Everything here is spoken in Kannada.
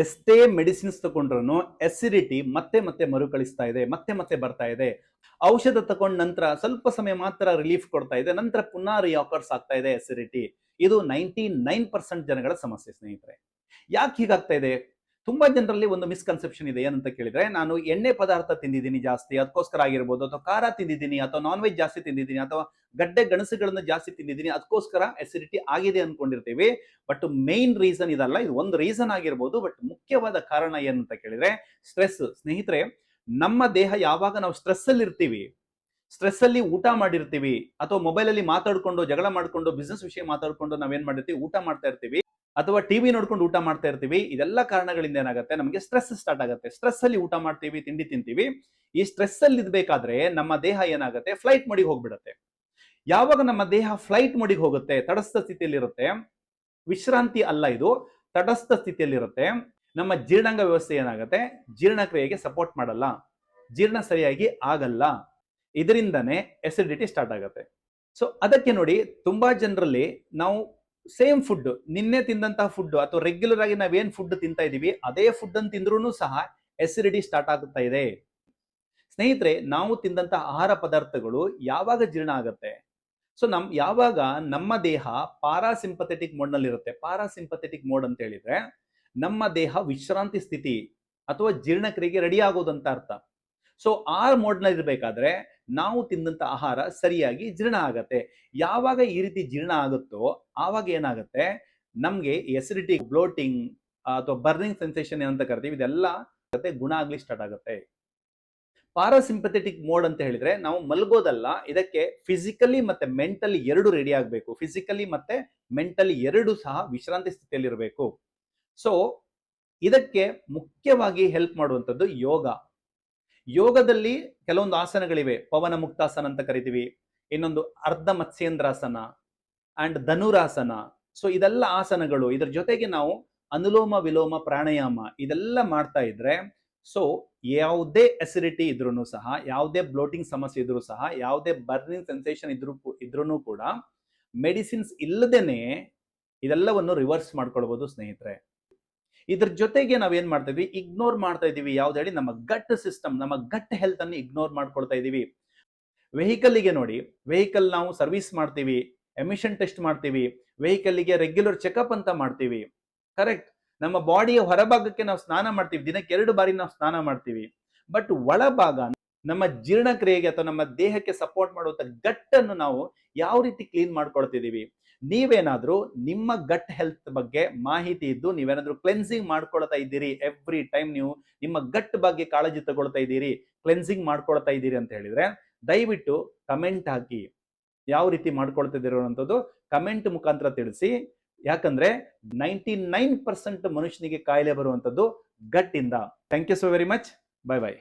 ಎಷ್ಟೇ ಮೆಡಿಸಿನ್ಸ್ ತಗೊಂಡ್ರು ಎಸಿಡಿಟಿ ಮತ್ತೆ ಮತ್ತೆ ಮರುಕಳಿಸ್ತಾ ಇದೆ, ಮತ್ತೆ ಮತ್ತೆ ಬರ್ತಾ ಇದೆ. ಔಷಧ ತಗೊಂಡ ನಂತರ ಸ್ವಲ್ಪ ಸಮಯ ಮಾತ್ರ ರಿಲೀಫ್ ಕೊಡ್ತಾ ಇದೆ, ನಂತರ ಪುನಃ ರಿಯಾಕರ್ಸ್ ಆಗ್ತಾ ಇದೆ ಎಸಿಡಿಟಿ. ಇದು 99% ಜನಗಳ ಸಮಸ್ಯೆ ಸ್ನೇಹಿತರೆ. ಯಾಕೆ ಹೀಗಾಗ್ತಾ ಇದೆ? ತುಂಬಾ ಜನರಲ್ಲಿ ಒಂದು ಮಿಸ್ಕನ್ಸೆಪ್ಷನ್ ಇದೆ. ಏನಂತ ಕೇಳಿದ್ರೆ, ನಾನು ಎಣ್ಣೆ ಪದಾರ್ಥ ತಿಂದಿದ್ದೀನಿ ಜಾಸ್ತಿ, ಅದಕ್ಕೋಸ್ಕರ ಆಗಿರ್ಬೋದು, ಅಥವಾ ಖಾರ ತಿಂದಿದ್ದೀನಿ, ಅಥವಾ ನಾನ್ ವೆಜ್ ಜಾಸ್ತಿ ತಿಂದಿದ್ದೀನಿ, ಅಥವಾ ಗಡ್ಡೆ ಗೆಣಸುಗಳನ್ನ ಜಾಸ್ತಿ ತಿಂದಿದ್ದೀನಿ, ಅದಕ್ಕೋಸ್ಕರ ಎಸಿಡಿಟಿ ಆಗಿದೆ ಅನ್ಕೊಂಡಿರ್ತೀವಿ. ಬಟ್ ಮೇನ್ ರೀಸನ್ ಇದಲ್ಲ. ಇದು ಒಂದು ರೀಸನ್ ಆಗಿರ್ಬೋದು, ಬಟ್ ಮುಖ್ಯವಾದ ಕಾರಣ ಏನಂತ ಕೇಳಿದ್ರೆ ಸ್ಟ್ರೆಸ್. ಸ್ನೇಹಿತರೆ, ನಮ್ಮ ದೇಹ ಯಾವಾಗ ನಾವು ಸ್ಟ್ರೆಸ್ ಅಲ್ಲಿ ಇರ್ತೀವಿ, ಸ್ಟ್ರೆಸ್ ಅಲ್ಲಿ ಊಟ ಮಾಡಿರ್ತೀವಿ, ಅಥವಾ ಮೊಬೈಲ್ ಅಲ್ಲಿ ಮಾತಾಡ್ಕೊಂಡು, ಜಗಳ ಮಾಡ್ಕೊಂಡು, ಬಿಸ್ನೆಸ್ ವಿಷಯ ಮಾತಾಡ್ಕೊಂಡು ನಾವೇನ್ ಮಾಡಿರ್ತೀವಿ, ಊಟ ಮಾಡ್ತಾ ಇರ್ತೀವಿ, ಅಥವಾ ಟಿವಿ ನೋಡ್ಕೊಂಡು ಊಟ ಮಾಡ್ತಾ ಇರ್ತೀವಿ. ಇದೆಲ್ಲ ಕಾರಣಗಳಿಂದ ಏನಾಗುತ್ತೆ, ನಮಗೆ ಸ್ಟ್ರೆಸ್ ಸ್ಟಾರ್ಟ್ ಆಗುತ್ತೆ. ಸ್ಟ್ರೆಸ್ ಅಲ್ಲಿ ಊಟ ಮಾಡ್ತೀವಿ, ತಿಂಡಿ ತಿಂತೀವಿ. ಈ ಸ್ಟ್ರೆಸ್ ಅಲ್ಲಿ ಇದ್ಬೇಕಾದ್ರೆ ನಮ್ಮ ದೇಹ ಏನಾಗುತ್ತೆ, ಫ್ಲೈಟ್ ಮೋಡಿಗೆ ಹೋಗ್ಬಿಡುತ್ತೆ. ಯಾವಾಗ ನಮ್ಮ ದೇಹ ಫ್ಲೈಟ್ ಮೋಡಿಗೆ ಹೋಗುತ್ತೆ, ತಟಸ್ಥ ಸ್ಥಿತಿಯಲ್ಲಿ ಇರುತ್ತೆ, ವಿಶ್ರಾಂತಿ ಅಲ್ಲ ಇದು, ತಟಸ್ಥ ಸ್ಥಿತಿಯಲ್ಲಿರುತ್ತೆ, ನಮ್ಮ ಜೀರ್ಣಾಂಗ ವ್ಯವಸ್ಥೆ ಏನಾಗುತ್ತೆ, ಜೀರ್ಣಕ್ರಿಯೆಗೆ ಸಪೋರ್ಟ್ ಮಾಡಲ್ಲ, ಜೀರ್ಣ ಸರಿಯಾಗಿ ಆಗಲ್ಲ. ಇದರಿಂದನೇ ಎಸಿಡಿಟಿ ಸ್ಟಾರ್ಟ್ ಆಗುತ್ತೆ. ಸೊ ಅದಕ್ಕೆ ನೋಡಿ, ತುಂಬಾ ಜನರಲ್ಲಿ ನಾವು ಸೇಮ್ ಫುಡ್, ನಿನ್ನೆ ತಿಂದಂತಹ ಫುಡ್ ಅಥವಾ ರೆಗ್ಯುಲರ್ ಆಗಿ ನಾವೇನ್ ಫುಡ್ ತಿಂತಾ ಇದೀವಿ ಅದೇ ಫುಡ್ ಅನ್ನು ತಿಂದ್ರೂ ಸಹ ಎಸಿಡಿಟಿ ಸ್ಟಾರ್ಟ್ ಆಗುತ್ತಾ ಇದೆ. ಸ್ನೇಹಿತರೆ, ನಾವು ತಿಂದಂತಹ ಆಹಾರ ಪದಾರ್ಥಗಳು ಯಾವಾಗ ಜೀರ್ಣ ಆಗುತ್ತೆ? ಸೊ ಯಾವಾಗ ನಮ್ಮ ದೇಹ ಪಾರಾಸಿಂಪಥೆಟಿಕ್ ಮೋಡ್ ನಲ್ಲಿ ಇರುತ್ತೆ. ಪಾರಾಸಿಂಪಥೆಟಿಕ್ ಮೋಡ್ ಅಂತ ಹೇಳಿದ್ರೆ ನಮ್ಮ ದೇಹ ವಿಶ್ರಾಂತಿ ಸ್ಥಿತಿ ಅಥವಾ ಜೀರ್ಣಕ್ರಿಯೆಗೆ ರೆಡಿ ಆಗೋದಂತ ಅರ್ಥ. ಸೊ ಆ ಮೋಡ್ ನಲ್ಲಿ ಇರಬೇಕಾದ್ರೆ ನಾವು ತಿಂದಂತ ಆಹಾರ ಸರಿಯಾಗಿ ಜೀರ್ಣ ಆಗತ್ತೆ. ಯಾವಾಗ ಈ ರೀತಿ ಜೀರ್ಣ ಆಗುತ್ತೋ ಆವಾಗ ಏನಾಗುತ್ತೆ, ನಮ್ಗೆ ಎಸಿಡಿಟಿ, ಬ್ಲೋಟಿಂಗ್ ಅಥವಾ ಬರ್ನಿಂಗ್ ಸೆನ್ಸೇಷನ್ ಏನಂತ ಕರಿತೀವಿ, ಇದೆಲ್ಲ ಗುಣ ಆಗ್ಲಿ ಸ್ಟಾರ್ಟ್ ಆಗುತ್ತೆ. ಪಾರಾಸಿಂಪಥೆಟಿಕ್ ಮೋಡ್ ಅಂತ ಹೇಳಿದ್ರೆ ನಾವು ಮಲಗೋದಲ್ಲ, ಇದಕ್ಕೆ ಫಿಸಿಕಲಿ ಮತ್ತೆ ಮೆಂಟಲಿ ಎರಡು ರೆಡಿ ಆಗಬೇಕು. ಫಿಸಿಕಲಿ ಮತ್ತೆ ಮೆಂಟಲಿ ಎರಡು ಸಹ ವಿಶ್ರಾಂತಿ ಸ್ಥಿತಿಯಲ್ಲಿ ಇರಬೇಕು. ಸೊ ಇದಕ್ಕೆ ಮುಖ್ಯವಾಗಿ ಹೆಲ್ಪ್ ಮಾಡುವಂಥದ್ದು ಯೋಗ. ಯೋಗದಲ್ಲಿ ಕೆಲವೊಂದು ಆಸನಗಳಿವೆ. ಪವನ ಮುಕ್ತಾಸನ ಅಂತ ಕರಿತೀವಿ, ಇನ್ನೊಂದು ಅರ್ಧ ಮತ್ಸ್ಯೇಂದ್ರಾಸನ ಅಂಡ್ ಧನುರಾಸನ. ಸೊ ಇದೆಲ್ಲ ಆಸನಗಳು. ಇದರ ಜೊತೆಗೆ ನಾವು ಅನುಲೋಮ ವಿಲೋಮ ಪ್ರಾಣಾಯಾಮ ಇದೆಲ್ಲ ಮಾಡ್ತಾ ಇದ್ರೆ, ಸೊ ಯಾವುದೇ ಅಸಿಡಿಟಿ ಇದ್ರೂ ಸಹ, ಯಾವುದೇ ಬ್ಲೋಟಿಂಗ್ ಸಮಸ್ಯೆ ಇದ್ರೂ ಸಹ, ಯಾವುದೇ ಬರ್ನಿಂಗ್ ಸೆನ್ಸೇಷನ್ ಇದ್ರೂ ಕೂಡ ಮೆಡಿಸಿನ್ಸ್ ಇಲ್ಲದೇನೆ ಇದೆಲ್ಲವನ್ನು ರಿವರ್ಸ್ ಮಾಡ್ಕೊಳ್ಬಹುದು ಸ್ನೇಹಿತರೆ. ಇದ್ರ ಜೊತೆಗೆ ನಾವೇನ್ ಮಾಡ್ತಾ ಇದೀವಿ, ಇಗ್ನೋರ್ ಮಾಡ್ತಾ ಇದೀವಿ. ಯಾವ್ದು ಹೇಳಿ, ನಮ್ಮ ಗಟ್ ಸಿಸ್ಟಮ್, ನಮ್ಮ ಗಟ್ ಹೆಲ್ತ್ ಅನ್ನು ಇಗ್ನೋರ್ ಮಾಡ್ಕೊಳ್ತಾ ಇದೀವಿ. ವೆಹಿಕಲ್ಗೆ ನೋಡಿ, ವೆಹಿಕಲ್ ನಾವು ಸರ್ವಿಸ್ ಮಾಡ್ತೀವಿ, ಎಮಿಷನ್ ಟೆಸ್ಟ್ ಮಾಡ್ತೀವಿ, ವೆಹಿಕಲ್ಗೆ ರೆಗ್ಯುಲರ್ ಚೆಕಪ್ ಅಂತ ಮಾಡ್ತೀವಿ, ಕರೆಕ್ಟ್. ನಮ್ಮ ಬಾಡಿಯ ಹೊರಭಾಗಕ್ಕೆ ನಾವು ಸ್ನಾನ ಮಾಡ್ತೀವಿ, ದಿನಕ್ಕೆ 2 ಬಾರಿ ನಾವು ಸ್ನಾನ ಮಾಡ್ತೀವಿ. ಬಟ್ ಒಳಭಾಗ, ನಮ್ಮ ಜೀರ್ಣಕ್ರಿಯೆಗೆ ಅಥವಾ ನಮ್ಮ ದೇಹಕ್ಕೆ ಸಪೋರ್ಟ್ ಮಾಡುವಂತ ಗಟ್ಟನ್ನು ನಾವು ಯಾವ ರೀತಿ ಕ್ಲೀನ್ ಮಾಡ್ಕೊಳ್ತಿದೀವಿ? ನೀವೇನಾದ್ರೂ ನಿಮ್ಮ ಗಟ್ ಹೆಲ್ತ್ ಬಗ್ಗೆ ಮಾಹಿತಿ ಇದ್ದು ನೀವೇನಾದ್ರೂ ಕ್ಲೆನ್ಸಿಂಗ್ ಮಾಡ್ಕೊಳ್ತಾ ಇದ್ದೀರಿ, ಎವ್ರಿ ಟೈಮ್ ನೀವು ನಿಮ್ಮ ಗಟ್ ಬಗ್ಗೆ ಕಾಳಜಿ ತಗೊಳ್ತಾ ಇದ್ದೀರಿ, ಕ್ಲೆನ್ಸಿಂಗ್ ಮಾಡ್ಕೊಳ್ತಾ ಇದ್ದೀರಿ ಅಂತ ಹೇಳಿದ್ರೆ ದಯವಿಟ್ಟು ಕಮೆಂಟ್ ಹಾಕಿ. ಯಾವ ರೀತಿ ಮಾಡ್ಕೊಳ್ತಿದ್ದೀರೋ ಅನ್ನೋದು ಕಮೆಂಟ್ ಮುಖಾಂತರ ತಿಳಿಸಿ. ಯಾಕಂದ್ರೆ 99% ಮನುಷ್ಯನಿಗೆ ಕಾಯಿಲೆ ಬರುವಂತದ್ದು ಗಟ್ ಇಂದ. Thank you so very much. Bye by.